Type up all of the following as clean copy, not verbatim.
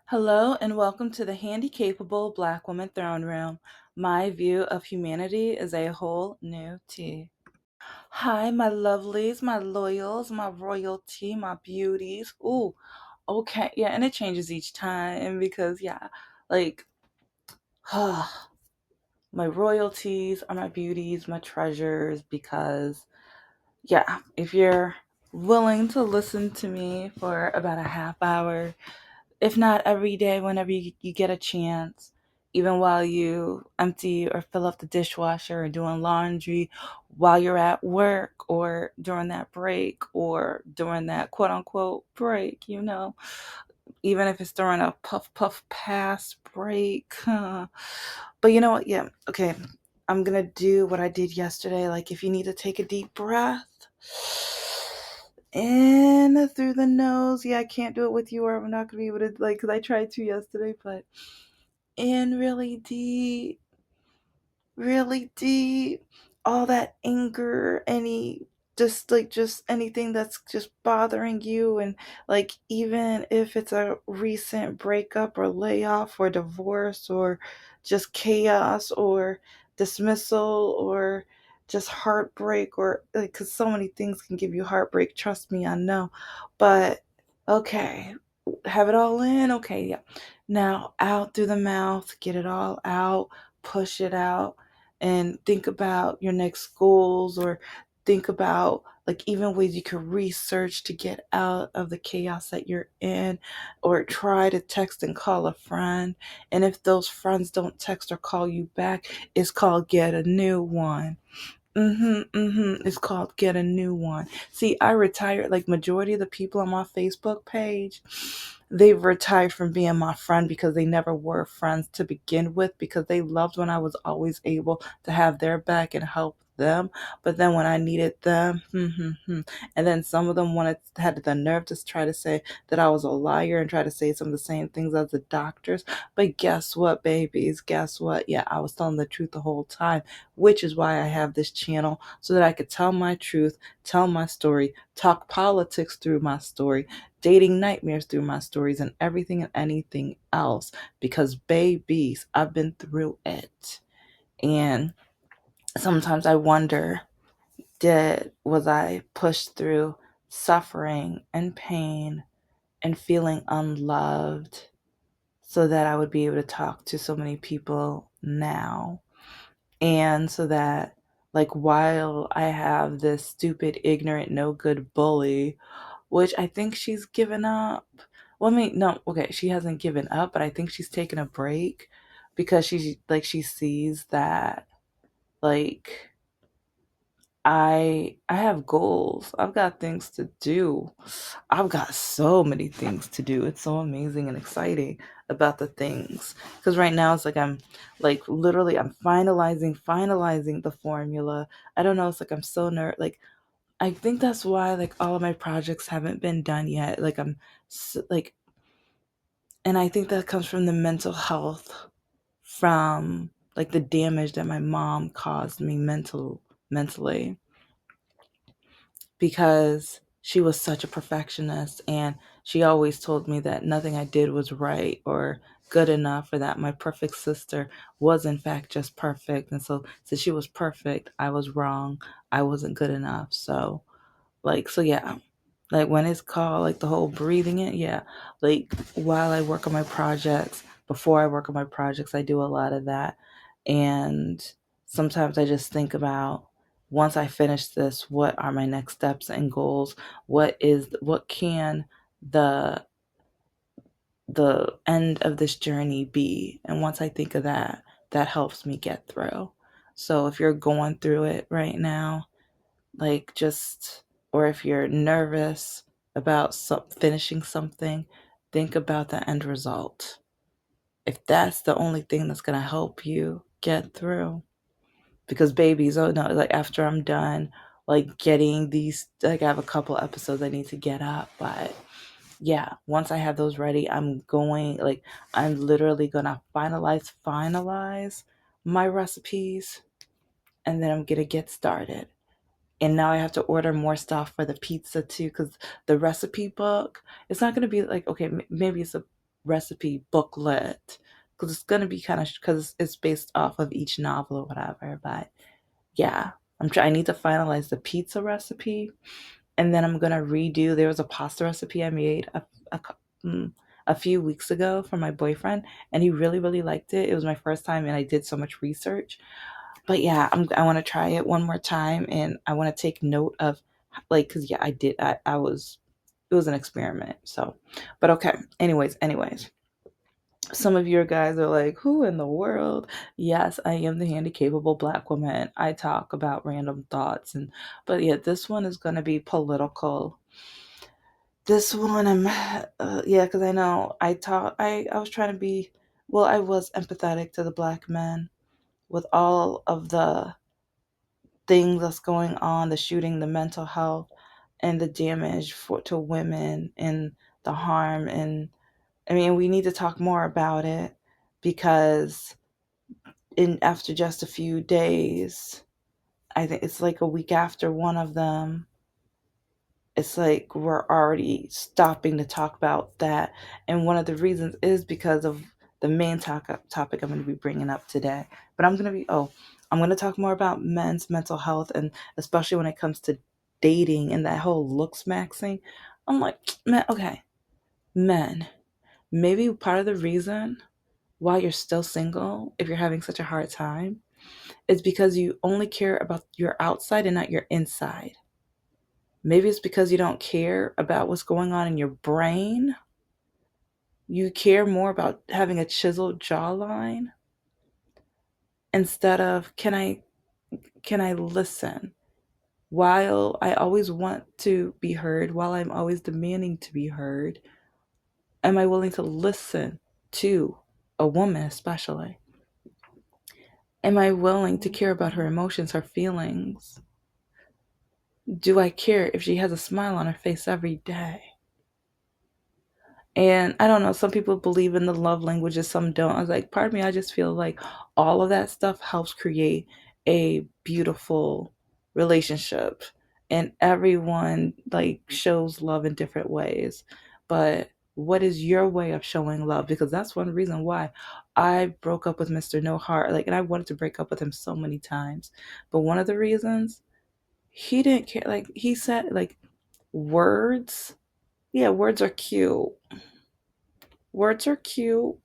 Hello and welcome to the Handicapable Black Woman Throne Room. My view of humanity is a whole new tea. Hi, my lovelies, my loyals, my royalty, my beauties. Ooh, okay, yeah, and it changes each time because, yeah, like, my royalties are my beauties, my treasures, because, yeah, if you're willing to listen to me for about a half hour, if not every day, whenever you get a chance, even while you empty or fill up the dishwasher or doing laundry, while you're at work or during that break or during that quote unquote break, even if it's during a puff puff pass break. But you know what? Yeah, okay. I'm gonna do what I did yesterday. Like, if you need to take a deep breath in through the nose. Yeah, I can't do it with you, or I'm not gonna be able to, like, because I tried to yesterday, but in really deep, really deep, all that anger, just anything that's just bothering you, and like, even if it's a recent breakup or layoff or divorce or just chaos or dismissal or just heartbreak, or like, because so many things can give you heartbreak, trust me, I know. But okay, have it all in. Okay, yeah, now out through the mouth, get it all out, push it out, and think about your next goals, or think about, like, even ways you could research to get out of the chaos that you're in, or try to text and call a friend. And if those friends don't text or call you back, it's called get a new one. It's called get a new one. See, I retired. Like, majority of the people on my Facebook page, they've retired from being my friend because they never were friends to begin with, because they loved when I was always able to have their back and help them. But then when I needed them, and then some of them had the nerve to try to say that I was a liar and try to say some of the same things as the doctors. But guess what, babies? Guess what? Yeah, I was telling the truth the whole time, which is why I have this channel, so that I could tell my truth, tell my story, talk politics through my story, dating nightmares through my stories, and everything and anything else. Because, babies, I've been through it. And sometimes I wonder, was I pushed through suffering and pain and feeling unloved so that I would be able to talk to so many people now? And so that, like, while I have this stupid, ignorant, no good bully, which I think she's given up. Well, I mean, no, okay, she hasn't given up, but I think she's taken a break because she sees that, like, I have goals. I've got things to do. I've got so many things to do. It's so amazing and exciting about the things. Because right now it's like I'm, like, literally I'm finalizing the formula. I don't know, it's like I'm so like, I think that's why, like, all of my projects haven't been done yet. Like, like, and I think that comes from the mental health, from, like, the damage that my mom caused me mentally, because she was such a perfectionist, and she always told me that nothing I did was right or good enough, or that my perfect sister was in fact just perfect. And so, since she was perfect, I was wrong. I wasn't good enough. So, like, so yeah, like, when it's called, like, the whole breathing it, yeah, like, while I work on my projects, before I work on my projects, I do a lot of that. And sometimes I just think about, once I finish this, what are my next steps and goals? What can the end of this journey be? And once I think of that, that helps me get through. So if you're going through it right now, like, just, or if you're nervous about finishing something, think about the end result. If that's the only thing that's going to help you get through. Because, babies, oh no, like, after I'm done, like, getting these, like, I have a couple episodes I need to get up, but yeah, once I have those ready, I'm literally gonna finalize my recipes, and then I'm gonna get started. And now I have to order more stuff for the pizza too, because the recipe book, it's not going to be like, okay, maybe it's recipe booklet because it's gonna be kind of because it's based off of each novel or whatever. But yeah, I need to finalize the pizza recipe, and then I'm gonna redo. There was a pasta recipe I made a, mm, a few weeks ago for my boyfriend, and he really really liked it. It was my first time, and I did so much research. But yeah, I want to try it one more time, and I want to take note of like because yeah, I did. I was it was an experiment. So, but okay. Anyways, some of your guys are like, who in the world? Yes, I am the handicapable black woman. I talk about random thoughts but yeah, this one is going to be political. This one yeah, cuz I know I was trying to be I was empathetic to the black men with all of the things that's going on, the shooting, the mental health and the damage to women and the harm. And I mean, we need to talk more about it because in after just a few days, I think it's like a week after one of them, it's like we're already stopping to talk about that. And one of the reasons is because of the main topic I'm going to be bringing up today. But I'm going to talk more about men's mental health, and especially when it comes to dating and that whole looks maxing. I'm like, man, okay, men, maybe part of the reason why you're still single, if you're having such a hard time, is because you only care about your outside and not your inside. Maybe it's because you don't care about what's going on in your brain. You care more about having a chiseled jawline instead of can I listen? While I always want to be heard, while I'm always demanding to be heard, am I willing to listen to a woman especially? Am I willing to care about her emotions, her feelings? Do I care if she has a smile on her face every day? And I don't know, some people believe in the love languages, some don't. I was like, pardon me, I just feel like all of that stuff helps create a beautiful relationship. And everyone like shows love in different ways. But what is your way of showing love? Because that's one reason why I broke up with Mr. No Heart. Like, and I wanted to break up with him so many times. But one of the reasons he didn't care, like he said, like words, yeah, words are cute. Words are cute,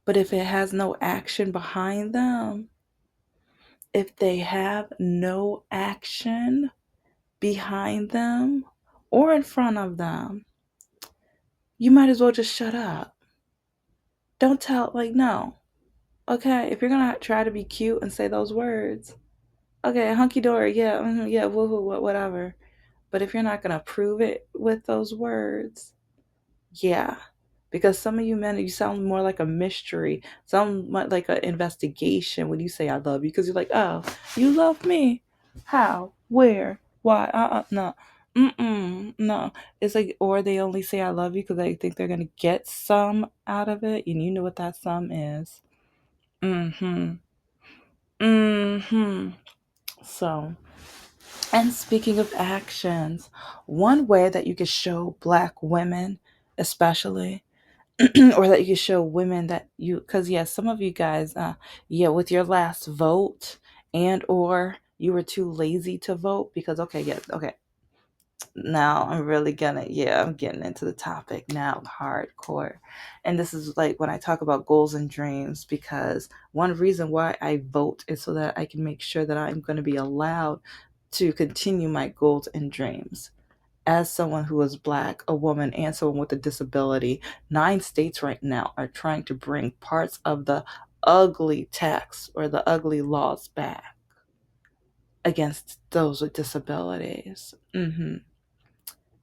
but if it has no action behind them, if they have no action behind them or in front of them, you might as well just shut up. Don't tell, like, no. Okay, if you're gonna try to be cute and say those words, okay, hunky dory, yeah, yeah, woohoo, whatever. But if you're not gonna prove it with those words, yeah, because some of you men, you sound more like a mystery, sound like an investigation when you say I love you, because you're like, oh, you love me? How? Where? Why? No. No. It's like, or they only say I love you because they think they're gonna get some out of it, and you know what that some is. Mm-hmm. Mm-hmm. So, and speaking of actions, one way that you could show black women, especially, or that you can show women that you, because yeah, some of you guys yeah, with your last vote, and or you were too lazy to vote because okay, yeah, okay, now I'm really gonna, yeah, I'm getting into the topic now, hardcore. And this is like when I talk about goals and dreams, because one reason why I vote is so that I can make sure that I'm going to be allowed to continue my goals and dreams. As someone who is black, a woman, and someone with a disability, 9 states right now are trying to bring parts of the ugly tax or the ugly laws back against those with disabilities.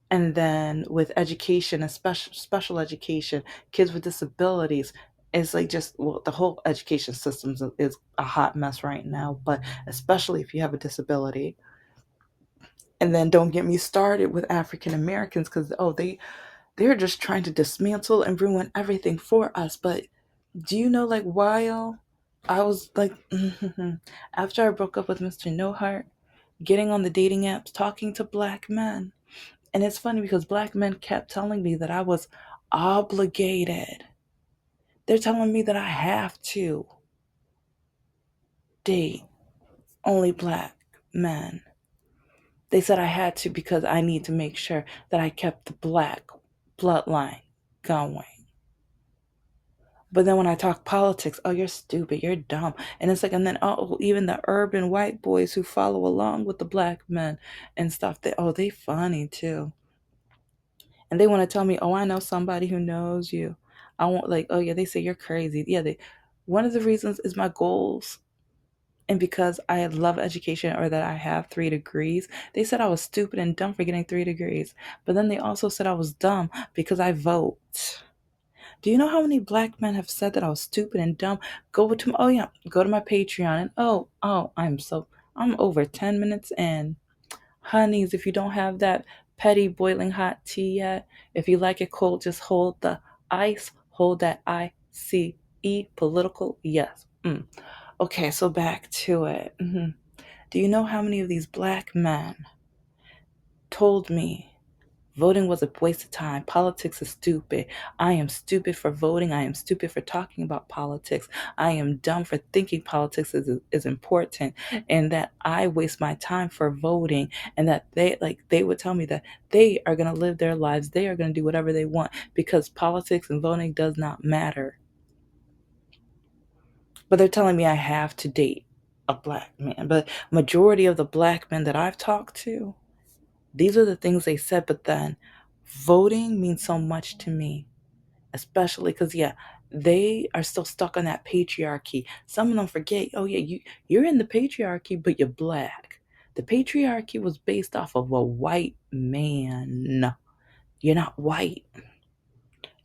And then with education, especially special education, kids with disabilities, it's like just, well, the whole education system is a hot mess right now, but especially if you have a disability. And then don't get me started with African Americans, because they're just trying to dismantle and ruin everything for us. But do you know, like, while I was like, after I broke up with Mr. No Heart, getting on the dating apps, talking to black men. And it's funny because black men kept telling me that I was obligated. They're telling me that I have to date only black men. They said I had to because I need to make sure that I kept the black bloodline going. But then when I talk politics, oh, you're stupid, you're dumb. And it's like, and then, oh, even the urban white boys who follow along with the black men and stuff, they funny too. And they want to tell me, oh, I know somebody who knows you. I want, like, oh, yeah, they say you're crazy. Yeah, one of the reasons is my goals. And because I love education or that I have 3 degrees, they said I was stupid and dumb for getting 3 degrees. But then they also said I was dumb because I vote. Do you know how many black men have said that I was stupid and dumb? Go to my Patreon and I'm over 10 minutes in. Honeys, if you don't have that petty boiling hot tea yet, if you like it cold, just hold the ice, hold that ICE political. Yes. Okay, so back to it. Do you know how many of these black men told me voting was a waste of time? Politics is stupid. I am stupid for voting. I am stupid for talking about politics. I am dumb for thinking politics is important, and that I waste my time for voting, and that they would tell me that they are going to live their lives. They are going to do whatever they want because politics and voting does not matter. But they're telling me I have to date a black man. But majority of the black men that I've talked to, these are the things they said. But then voting means so much to me, especially because, yeah, they are still stuck on that patriarchy. Some of them forget, oh, yeah, you're in the patriarchy, but you're black. The patriarchy was based off of a white man. You're not white.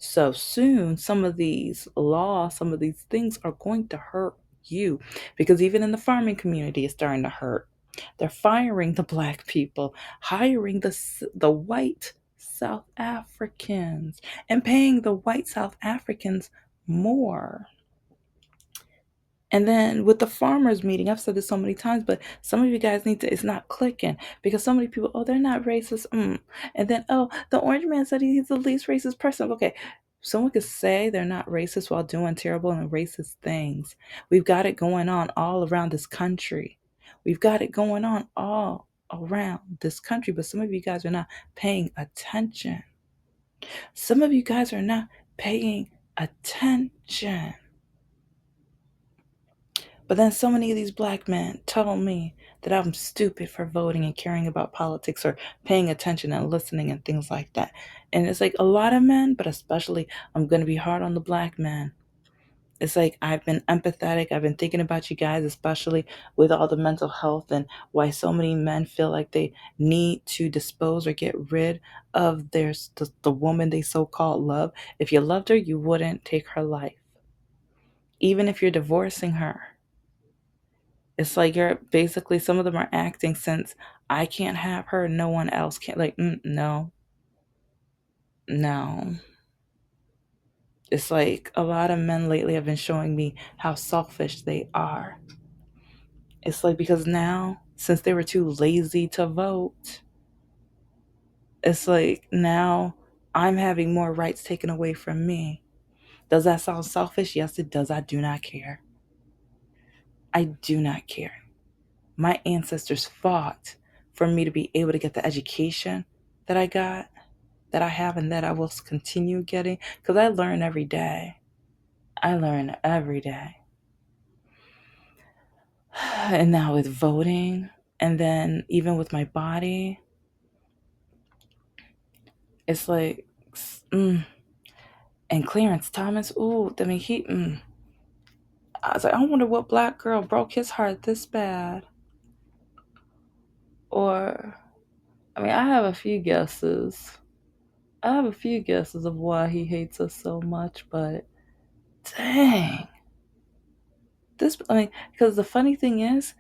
So soon, some of these laws, some of these things are going to hurt you because even in the farming community, it's starting to hurt. They're firing the black people, hiring the white South Africans, and paying the white South Africans more. And then with the farmers meeting, I've said this so many times, but some of you guys it's not clicking because so many people, oh, they're not racist. And then, oh, the orange man said he's the least racist person. Okay, someone could say they're not racist while doing terrible and racist things. We've got it going on all around this country. We've got it going on all around this country, but some of you guys are not paying attention. Some of you guys are not paying attention. But then so many of these black men told me that I'm stupid for voting and caring about politics or paying attention and listening and things like that. And it's like a lot of men, but especially I'm going to be hard on the black men. It's like I've been empathetic. I've been thinking about you guys, especially with all the mental health and why so many men feel like they need to dispose or get rid of the woman they so-called love. If you loved her, you wouldn't take her life. Even if you're divorcing her. It's like you're basically, some of them are acting since I can't have her, no one else can. Like, no, no. It's like a lot of men lately have been showing me how selfish they are. It's like because now, since they were too lazy to vote, it's like now I'm having more rights taken away from me. Does that sound selfish? Yes, it does. I do not care. I do not care. My ancestors fought for me to be able to get the education that I got, that I have, and that I will continue getting, because I learn every day. I learn every day. And now with voting, and then even with my body, it's like, and Clarence Thomas, ooh, I mean, I was like, I wonder what black girl broke his heart this bad. Or, I mean, I have a few guesses. Of why he hates us so much, but dang. Because the funny thing is,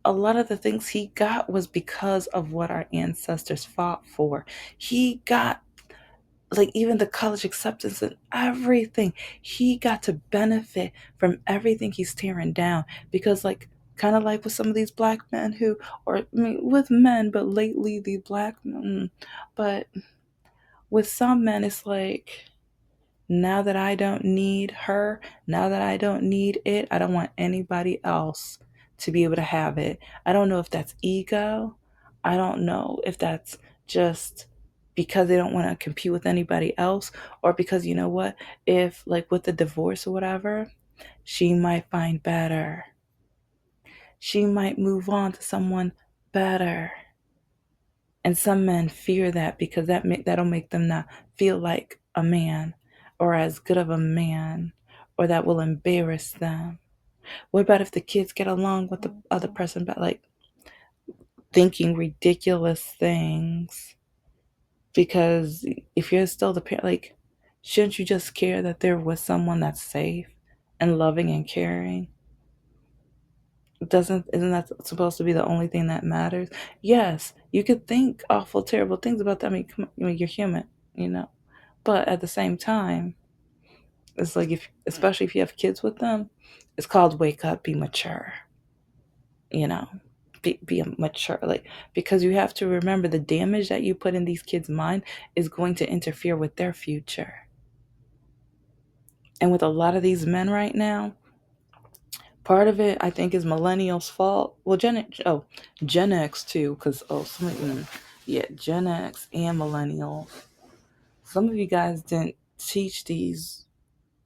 a lot of the things he got was because of what our ancestors fought for. He got, like, even the college acceptance and everything. He got to benefit from everything he's tearing down. Because, like, kind of like with some of these black men with men, but lately these black men, but with some men, it's like, Now that I don't need her, now that I don't need it, I don't want anybody else to be able to have it. I don't know if that's ego. I don't know if that's just because they don't want to compete with anybody else, or because, you know what, if like with the divorce or whatever, she might find better. She might move on to someone better. And some men fear that because that'll make them not feel like a man or as good of a man, or that will embarrass them. What about if the kids get along with the other person, but like thinking ridiculous things? Because if you're still the parent, like, shouldn't you just care that they're with someone that's safe and loving and caring? Doesn't Isn't that supposed to be the only thing that matters? Yes, you could think awful, terrible things about them. I mean, come on, I mean, you're human, you know. But at the same time, it's like, if, especially if you have kids with them, it's called wake up, be mature, you know. Be a mature, like, because you have to remember the damage that you put in these kids' mind is going to interfere with their future. And with a lot of these men right now, part of it, I think, is millennials' fault. Well, Gen X too, because some of you, yeah, Gen X and millennial. Some of you guys didn't teach these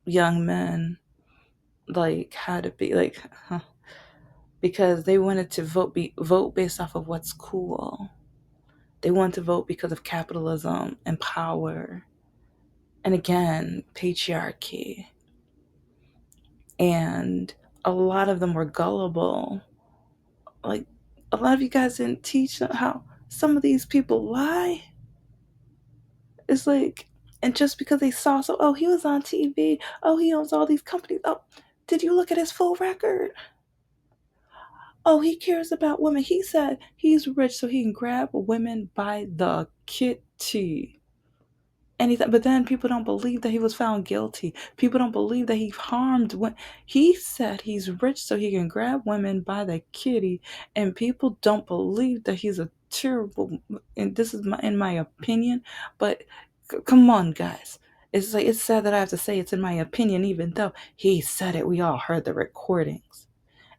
young men like how to be like, because they wanted to vote based off of what's cool. They want to vote because of capitalism and power, and again, patriarchy. And a lot of them were gullible. Like, a lot of you guys didn't teach them how some of these people lie. It's like, and just because they saw, so, oh, he was on TV, oh, he owns all these companies, oh, did you look at his full record? Oh, he cares about women. He said he's rich so he can grab women by the kitty. Anything, but then people don't believe that he was found guilty. People don't believe that he harmed when he said he's rich so he can grab women by the kitty, and people don't believe that he's a terrible. And this is in my opinion, but come on, guys. It's like, it's sad that I have to say it's in my opinion, even though he said it. We all heard the recordings.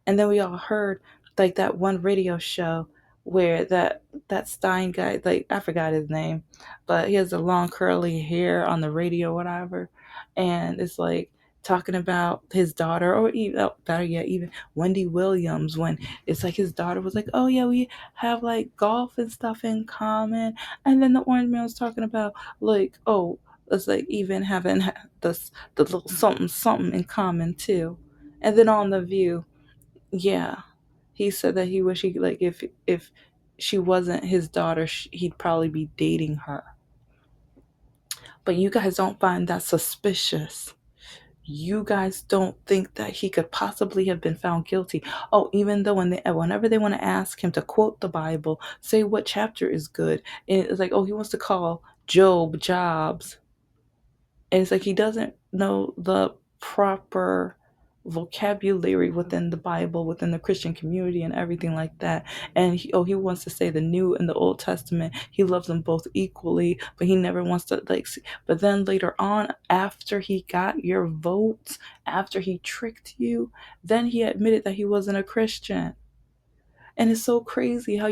And then we all heard like that one radio show where that Stein guy, like, I forgot his name, but he has the long curly hair on the radio, whatever, and it's like talking about his daughter, or even, oh, better yet, even Wendy Williams, when it's like his daughter was like, oh yeah, we have like golf and stuff in common, and then the orange man was talking about like, oh, it's like even having the little something something in common too, and then on the View, yeah, he said that he wish he, like, if she wasn't his daughter, he'd probably be dating her. But you guys don't find that suspicious. You guys don't think that he could possibly have been found guilty. Oh, even though whenever they want to ask him to quote the Bible, say what chapter is good, and it's like, oh, he wants to call Job Jobs. And it's like he doesn't know the proper vocabulary within the Bible, within the Christian community, and everything like that. And he wants to say the New and the Old Testament. He loves them both equally, but he never wants to like. But then later on, after he got your votes, after he tricked you, then he admitted that he wasn't a Christian. And it's so crazy how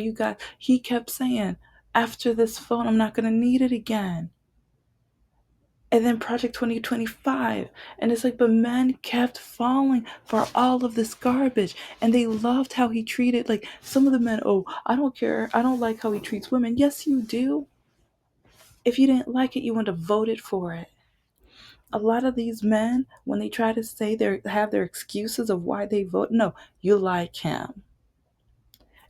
he kept saying, after this phone, I'm not going to need it again. And then Project 2025. And it's like, but men kept falling for all of this garbage. And they loved how he treated, like, some of the men, oh, I don't care. I don't like how he treats women. Yes, you do. If you didn't like it, you would have voted for it. A lot of these men, when they try to say have their excuses of why they vote, no, you like him.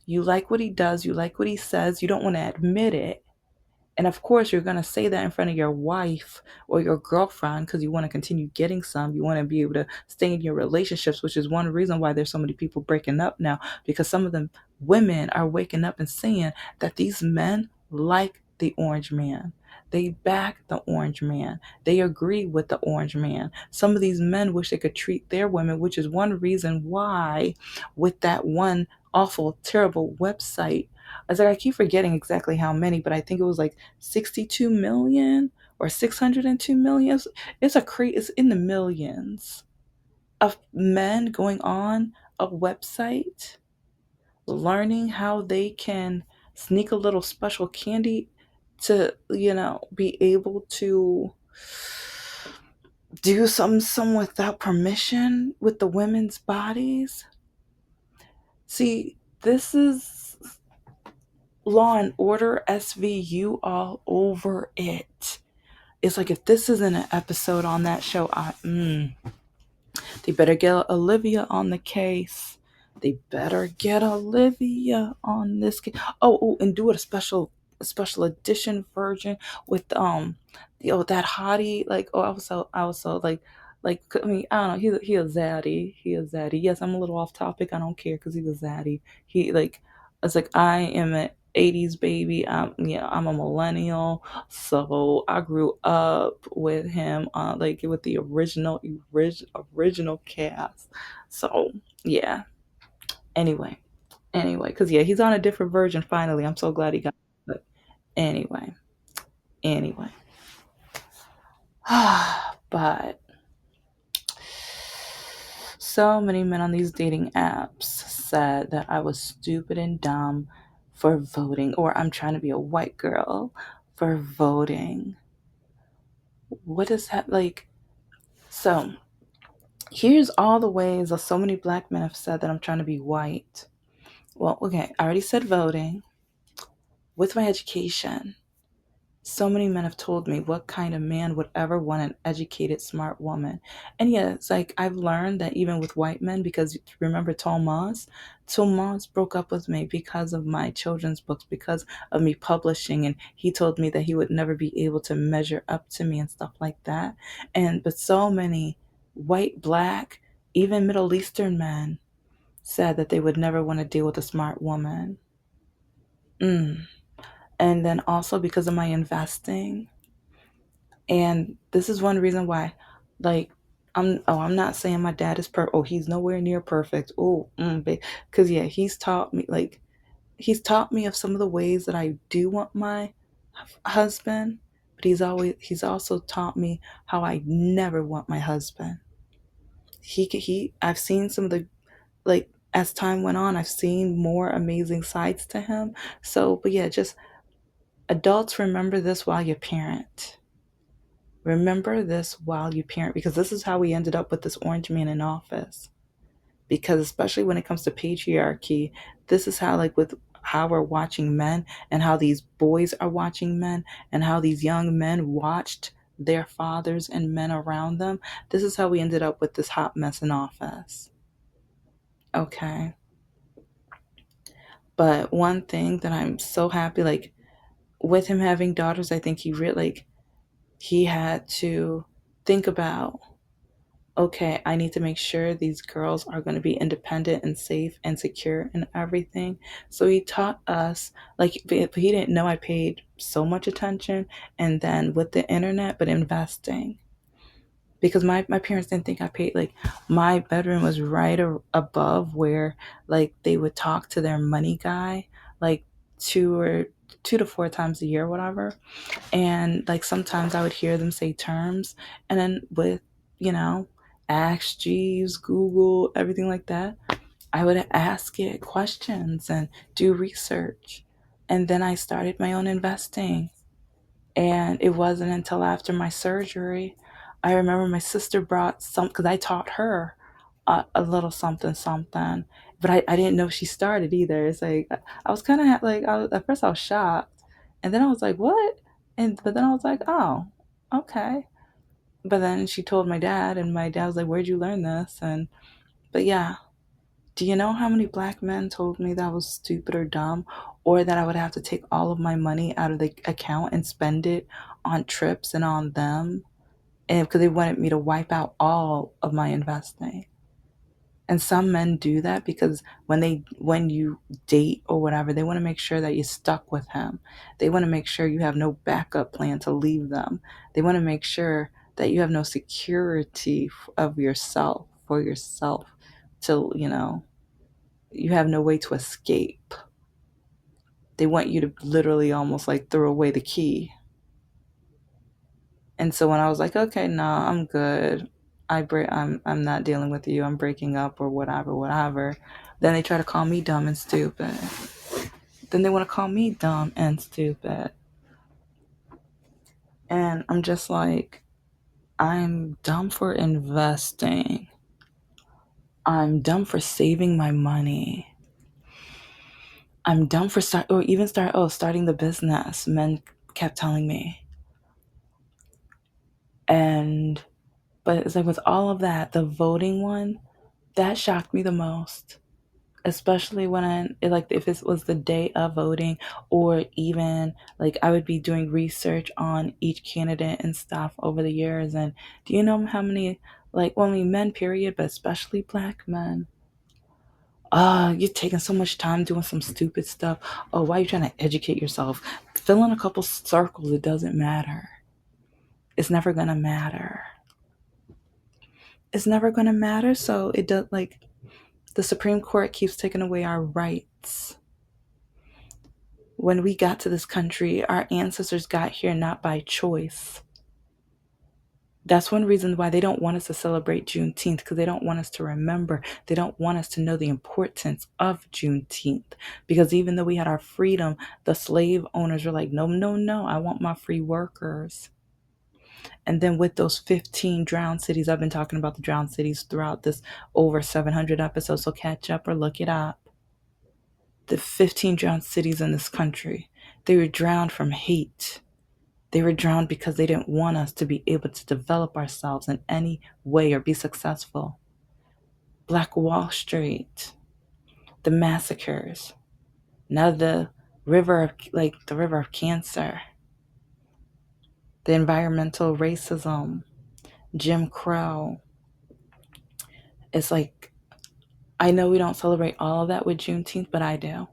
You like what he does. You like what he says. You don't want to admit it. And of course, you're going to say that in front of your wife or your girlfriend because you want to continue getting some. You want to be able to stay in your relationships, which is one reason why there's so many people breaking up now, because some of them women are waking up and saying that these men like the orange man. They back the orange man. They agree with the orange man. Some of these men wish they could treat their women, which is one reason why, with that one awful, terrible website, I was like, I keep forgetting exactly how many, but I think it was like 62 million or 602 million. It's in the millions of men going on a website learning how they can sneak a little special candy to, be able to do some without permission with the women's bodies. See, this is Law and Order SVU all over it. It's like if this isn't an episode on that show, they better get Olivia on the case. They better get Olivia on this case. Oh, and do it a special edition version with that hottie. Like, oh, I was so like, I mean, I don't know. He a zaddy. He a zaddy. Yes, I'm a little off topic. I don't care because he was zaddy. He like, it's like I am an '80s baby. I'm a millennial, so I grew up with him, like with the original cast. So yeah. Anyway, because yeah, he's on a different version. Finally, I'm so glad he got. But anyway, anyway, but so many men on these dating apps said that I was stupid and dumb for voting, or I'm trying to be a white girl for voting. What is that like? So here's all the ways that so many black men have said that I'm trying to be white. Well, okay, I already said voting. With my education, so many men have told me what kind of man would ever want an educated, smart woman. And yeah, it's like I've learned that even with white men, because remember Thomas broke up with me because of my children's books, because of me publishing, and he told me that he would never be able to measure up to me and stuff like that. But so many white, black, even Middle Eastern men said that they would never want to deal with a smart woman. Mm. And then also because of my investing. And this is one reason why, like, I'm not saying my dad is perfect. Oh, he's nowhere near perfect. Oh, because yeah, he's taught me of some of the ways that I do want my husband, but he's also taught me how I never want my husband. I've seen some of the, like, as time went on, I've seen more amazing sides to him. So, but yeah, just adults, remember this while you parent. Remember this while you parent, because this is how we ended up with this orange man in office. Because especially when it comes to patriarchy, this is how, like, with how we're watching men and how these boys are watching men and how these young men watched their fathers and men around them. This is how we ended up with this hot mess in office. Okay. But one thing that I'm so happy, like, with him having daughters, I think he had to think about, okay, I need to make sure these girls are going to be independent and safe and secure and everything. So he taught us, like, but he didn't know I paid so much attention. And then with the internet, but investing. Because my parents didn't think I paid, like, my bedroom was right above where, like, they would talk to their money guy, like, two to four times a year, whatever. And like sometimes I would hear them say terms, and then with, you know, Ask Jeeves, Google, everything like that, I would ask it questions and do research. And then I started my own investing. And it wasn't until after my surgery, I remember my sister brought some, because I taught her a little something, something. But I didn't know she started either. It's like, I was kind of like, at first I was shocked. And then I was like, what? But then I was like, oh, okay. But then she told my dad, and my dad was like, where'd you learn this? But yeah, do you know how many black men told me that I was stupid or dumb, or that I would have to take all of my money out of the account and spend it on trips and on them? And because they wanted me to wipe out all of my investing. And some men do that because when you date or whatever, they want to make sure that you're stuck with him. They want to make sure you have no backup plan to leave them. They want to make sure that you have no security of yourself for yourself, to, you have no way to escape. They want you to literally almost like throw away the key. And so when I was like, okay, nah, I'm good. I'm not dealing with you. I'm breaking up or whatever, whatever. Then they try to call me dumb and stupid. Then they want to call me dumb and stupid. And I'm just like, I'm dumb for investing. I'm dumb for saving my money. I'm dumb for starting the business. Men kept telling me. And but it's like with all of that, the voting one, that shocked me the most. Especially when like if it was the day of voting, or even like I would be doing research on each candidate and stuff over the years. And do you know how many, like, well, I mean, men period, but especially black men, you're taking so much time doing some stupid stuff. Oh, why are you trying to educate yourself? Fill in a couple circles. It doesn't matter. It's never gonna matter. It's never gonna matter. So it does, like, the Supreme Court keeps taking away our rights. When we got to this country, our ancestors got here not by choice. That's one reason why they don't want us to celebrate Juneteenth, because they don't want us to remember. They don't want us to know the importance of Juneteenth. Because even though we had our freedom, the slave owners were like, no, no, no, I want my free workers. And then with those 15 drowned cities, I've been talking about the drowned cities throughout this over 700 episodes, so catch up or look it up. The 15 drowned cities in this country, they were drowned from hate. They were drowned because they didn't want us to be able to develop ourselves in any way or be successful. Black Wall Street, the massacres, now the river of cancer, the environmental racism, Jim Crow. It's like, I know we don't celebrate all of that with Juneteenth, but I do.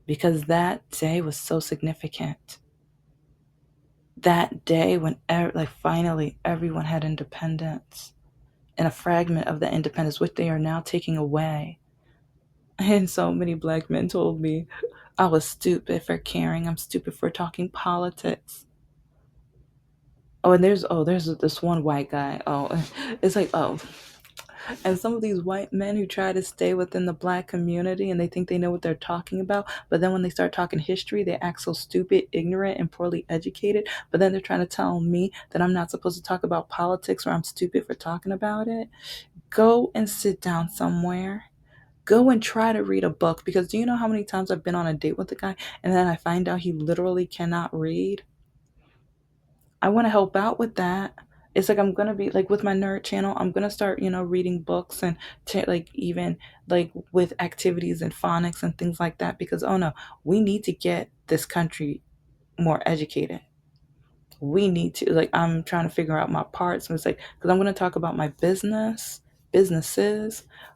Because that day was so significant. That day when finally everyone had independence, and a fragment of the independence, which they are now taking away. And so many black men told me I was stupid for caring. I'm stupid for talking politics. There's this one white guy. It's like, and some of these white men who try to stay within the black community and they think they know what they're talking about, but then when they start talking history, they act so stupid, ignorant, and poorly educated. But then they're trying to tell me that I'm not supposed to talk about politics, or I'm stupid for talking about it. Go and sit down somewhere. Go and try to read a book, because do you know how many times I've been on a date with a guy and then I find out he literally cannot read? I want to help out with that. It's like I'm gonna be like with my nerd channel. I'm gonna start, reading books and like even like with activities and phonics and things like that. Because oh no, we need to get this country more educated. We need to, like, I'm trying to figure out my parts. And it's like, because I'm going to talk about my businesses.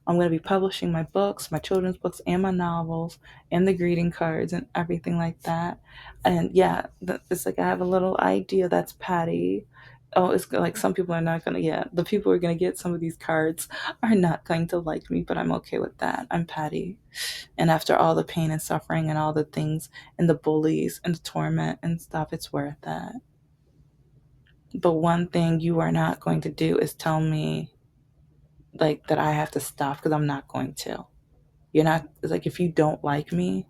I'm going to be publishing my books, my children's books, and my novels, and the greeting cards and everything like that. And yeah, it's like I have a little idea that's Patty. Oh, it's like some people are not going to, yeah, the people who are going to get some of these cards are not going to like me, but I'm okay with that. I'm Patty. And after all the pain and suffering and all the things and the bullies and the torment and stuff, it's worth it. But one thing you are not going to do is tell me like that I have to stop, because I'm not going to. You're not, it's like if you don't like me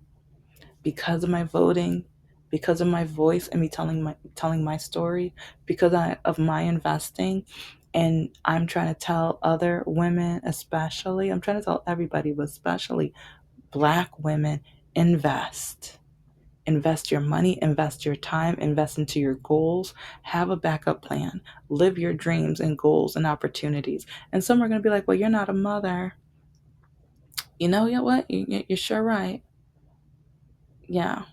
because of my voting, because of my voice and me telling my story, because of my investing, and I'm trying to tell other women, especially, I'm trying to tell everybody, but especially black women, invest. Invest your money, invest your time, invest into your goals, have a backup plan, live your dreams and goals and opportunities. And some are going to be like, well, you're not a mother. You know what? You're sure right. Yeah,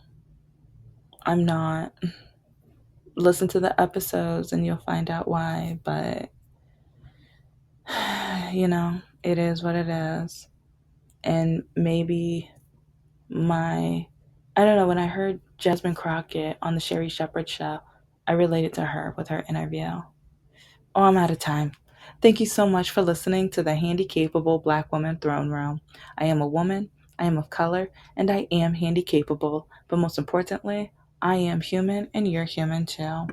I'm not. Listen to the episodes and you'll find out why. But, it is what it is. And maybe I don't know, when I heard Jasmine Crockett on the Sherry Shepherd show, I related to her with her interview. Oh, I'm out of time. Thank you so much for listening to the Handicapable Black Woman Throne Room. I am a woman, I am of color, and I am handicapable. But most importantly, I am human and you're human too.